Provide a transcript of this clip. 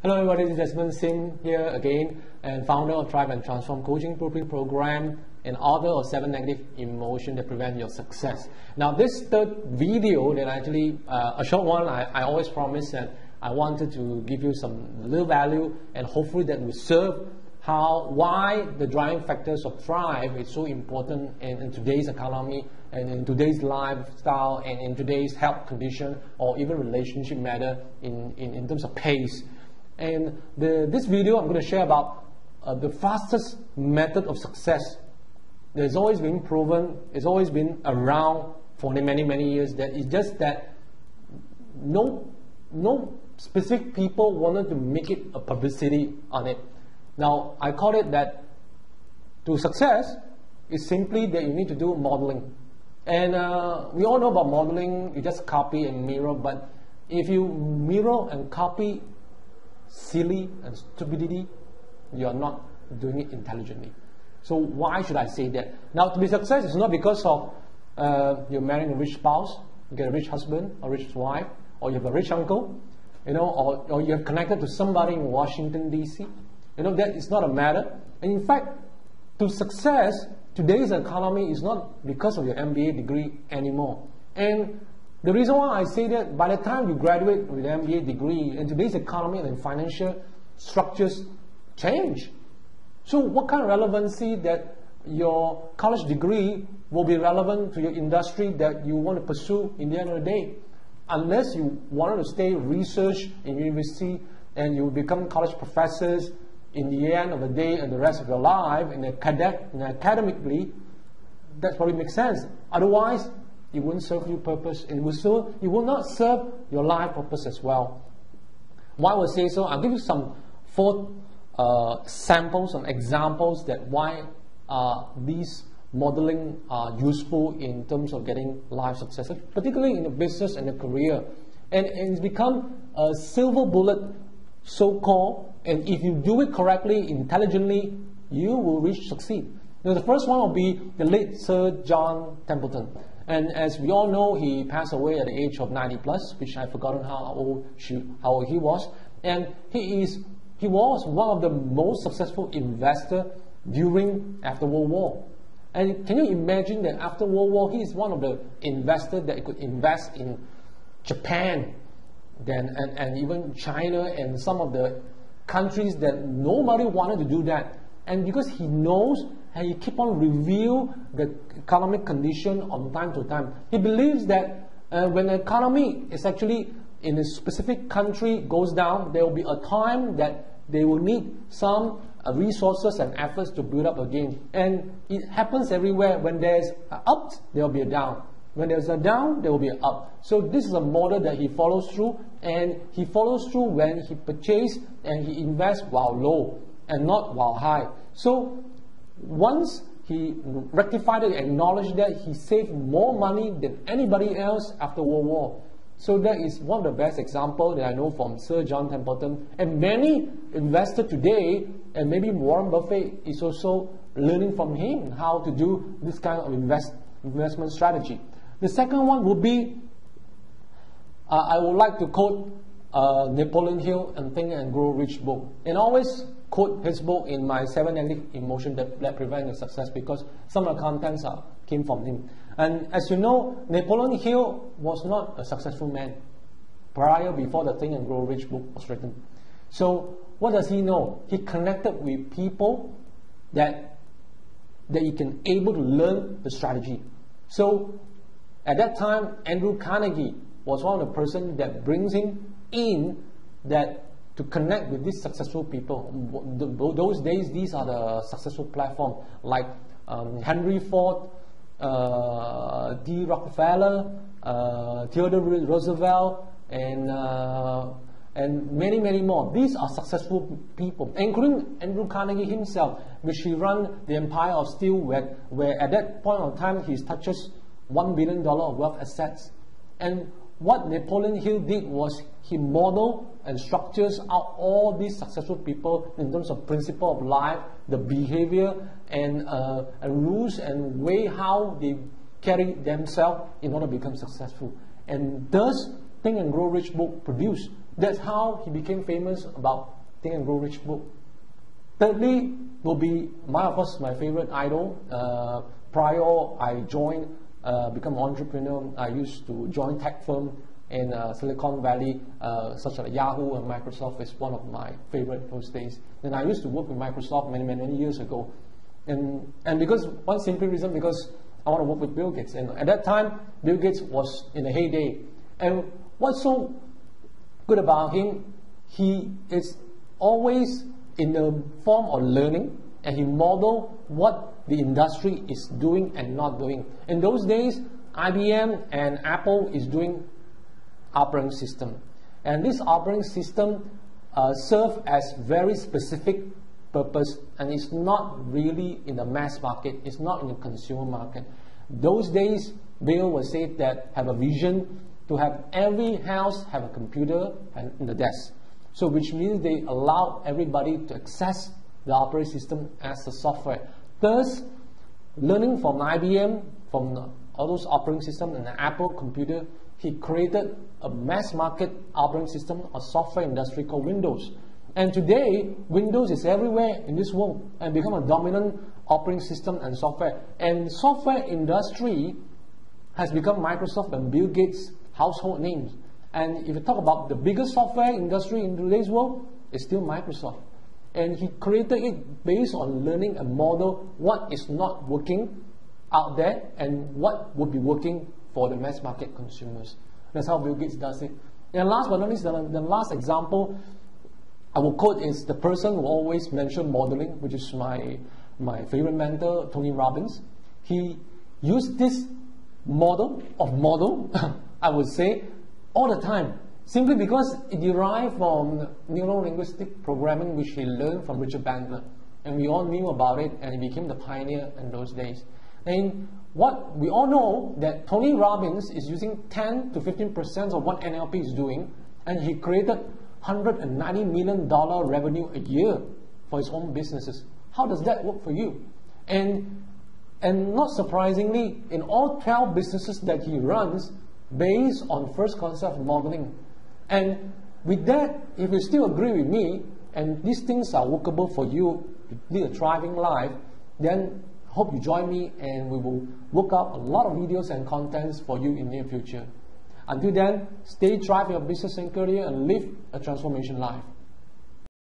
Hello everybody, this is Desmond Sim here again, and founder of Thrive and Transform Coaching Blueprint Program and author of 7 Negative Emotions That Prevent Your Success. Now this third video that actually, a short one, I always promise that I wanted to give you some little value and hopefully that will serve why the driving factors of Thrive is so important in today's economy and in today's lifestyle and in today's health condition or even relationship matter in terms of pace. And this video I'm going to share about the fastest method of success. There's always been proven, it's always been around for many years, that it's just that no specific people wanted to make it a publicity on it. Now I call it that to success is simply that you need to do modeling. And we all know about modeling, you just copy and mirror, but if you mirror and copy silly and stupidity, you are not doing it intelligently. So why should I say that? Now to be success is not because of you're marrying a rich spouse, you get a rich husband or rich wife, or you have a rich uncle, or you have connected to somebody in Washington DC. That is not a matter. And in fact, to success, today's economy is not because of your MBA degree anymore. And the reason why I say that, by the time you graduate with an MBA degree, in today's economy and financial structures change. So what kind of relevancy that your college degree will be relevant to your industry that you want to pursue in the end of the day? Unless you wanted to stay research in university and you become college professors in the end of the day and the rest of your life, and academically, that probably makes sense. Otherwise, it won't serve your purpose, and it will not serve your life purpose as well. Why I will say so? I'll give you some 4 samples and examples that why these modeling are useful in terms of getting life success, particularly in the business and the career. And it's become a silver bullet, so-called, and if you do it correctly, intelligently, you will succeed. Now the first one will be the late Sir John Templeton. And as we all know, he passed away at the age of 90 plus, which I've forgotten how old he was. And he was one of the most successful investors after World War. And can you imagine that after World War, he is one of the investors that could invest in Japan, and even China and some of the countries that nobody wanted to do that. And because he knows and he keep on review the economic condition on time to time, he believes that when the economy is actually in a specific country goes down, there will be a time that they will need some resources and efforts to build up again. And it happens everywhere. When there's an up, there will be a down. When there's a down, there will be an up. So this is a model that he follows through, and he follows through when he purchases and he invests while low and not while high. So once he rectified it, acknowledged that, he saved more money than anybody else after World War. So that is one of the best examples that I know from Sir John Templeton. And many investors today, and maybe Warren Buffett is also learning from him how to do this kind of investment strategy. The second one would be, I would like to quote Napoleon Hill and Think and Grow Rich book. And always quote his book in my 7 Negative Emotions That Prevent Your Success, because some of the contents came from him. And as you know, Napoleon Hill was not a successful man before the Think and Grow Rich book was written. So what does he know? He connected with people that he can able to learn the strategy. So at that time, Andrew Carnegie was one of the person that brings him in to connect with these successful people. Those days, these are the successful platform like Henry Ford, D. Rockefeller, Theodore Roosevelt, and many more. These are successful people, including Andrew Carnegie himself, which he ran the empire of steel, where at that point of time he touches $1 billion of wealth assets. And what Napoleon Hill did was he modeled and structures out all these successful people in terms of principle of life, the behavior and rules and way how they carry themselves in order to become successful. And thus Think and Grow Rich book produced That's how he became famous about Think and Grow Rich book. Thirdly, will be of course, my favorite idol. Prior I joined, become an entrepreneur, I used to join tech firm in Silicon Valley, such as Yahoo and Microsoft is one of my favorite those days. And I used to work with Microsoft many years ago. And because one simple reason, because I want to work with Bill Gates. And at that time, Bill Gates was in the heyday. And what's so good about him, he is always in the form of learning, and he modeled what the industry is doing and not doing. In those days, IBM and Apple is doing operating system. And this operating system serves as very specific purpose, and it's not really in the mass market, it's not in the consumer market. Those days, Bill would say that have a vision to have every house have a computer and in the desk. So which means they allow everybody to access the operating system as a software. Thus, learning from IBM, from all those operating systems and the Apple computer, he created a mass market operating system, a software industry called Windows. And today, Windows is everywhere in this world and become a dominant operating system and software. And software industry has become Microsoft and Bill Gates' household names. And if you talk about the biggest software industry in today's world, it's still Microsoft. And he created it based on learning a model what is not working out there and what would be working for the mass market consumers. That's how Bill Gates does it. And last but not least, the last example I will quote is the person who always mentioned modeling, which is my favorite mentor, Tony Robbins. He used this model, I would say, all the time, simply because it derived from neuro-linguistic programming, which he learned from Richard Bandler. And we all knew about it, and he became the pioneer in those days. And what we all know that Tony Robbins is using 10 to 15% of what NLP is doing, and he created $190 million revenue a year for his own businesses. How does that work for you? And not surprisingly, in all 12 businesses that he runs, based on first concept modeling. And with that, if you still agree with me, and these things are workable for you to lead a thriving life, then hope you join me and we will work up a lot of videos and contents for you in the near future. Until then, stay thrive in your business and career and live a transformation life.